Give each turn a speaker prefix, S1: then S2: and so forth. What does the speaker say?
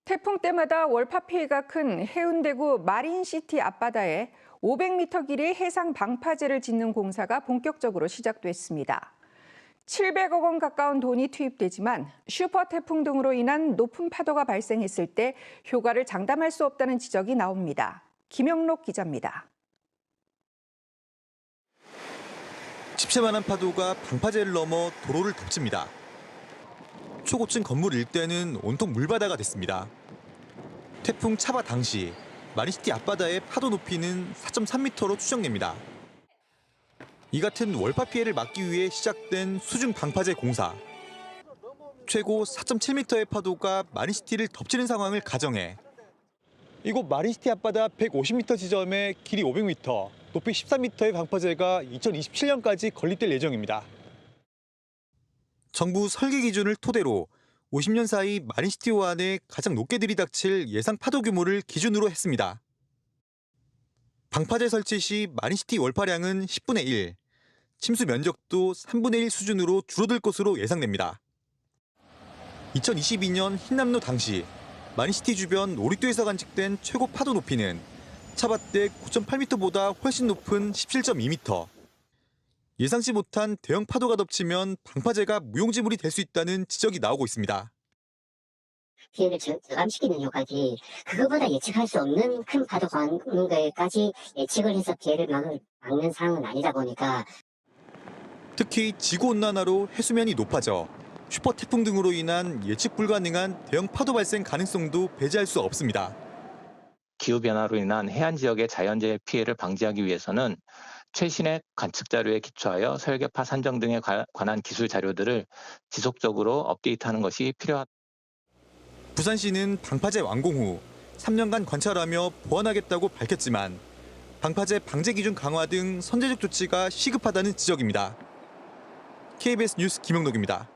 S1: 태풍 때마다 월파 피해가 큰 해운대구 마린시티 앞바다에 500m 길이의 해상 방파제를 짓는 공사가 본격적으로 시작됐습니다. 700억 원 가까운 돈이 투입되지만 슈퍼 태풍 등으로 인한 높은 파도가 발생했을 때 효과를 장담할 수 없다는 지적이 나옵니다. 김영록 기자입니다.
S2: 집채만한 파도가 방파제를 넘어 도로를 덮칩니다. 초고층 건물 일대는 온통 물바다가 됐습니다. 태풍 차바 당시 마린시티 앞바다의 파도 높이는 4.3m로 추정됩니다. 이 같은 월파 피해를 막기 위해 시작된 수중 방파제 공사. 최고 4.7m의 파도가 마린시티를 덮치는 상황을 가정해 이곳 마린시티 앞바다 150m 지점에 길이 500m, 높이 13m의 방파제가 2027년까지 건립될 예정입니다. 정부 설계 기준을 토대로 50년 사이 마린시티 호안에 가장 높게 들이닥칠 예상 파도 규모를 기준으로 했습니다. 방파제 설치 시 마린시티 월파량은 10분의 1, 침수 면적도 3분의 1 수준으로 줄어들 것으로 예상됩니다. 2022년 흰남노 당시 마린시티 주변 오륙도에서 관측된 최고 파도 높이는 차바대 9.8m보다 훨씬 높은 17.2m. 예상치 못한 대형 파도가 덮치면 방파제가 무용지물이 될 수 있다는 지적이 나오고 있습니다.
S3: 피해를 저감시키는 효과지 그거보다 예측할 수 없는 큰 파도가 오는 것까지 예측을 해서 피해를 막는 상황은 아니다 보니까
S2: 특히 지구온난화로 해수면이 높아져 슈퍼 태풍 등으로 인한 예측 불가능한 대형 파도 발생 가능성도 배제할 수 없습니다.
S4: 기후변화로 인한 해안 지역의 자연재해 피해를 방지하기 위해서는 최신의 관측 자료에 기초하여 설계파 산정 등에 관한 기술 자료들을 지속적으로 업데이트하는 것이 필요하다.
S2: 부산시는 방파제 완공 후 3년간 관찰하며 보완하겠다고 밝혔지만 방파제 방제 기준 강화 등 선제적 조치가 시급하다는 지적입니다. KBS 뉴스 김영록입니다.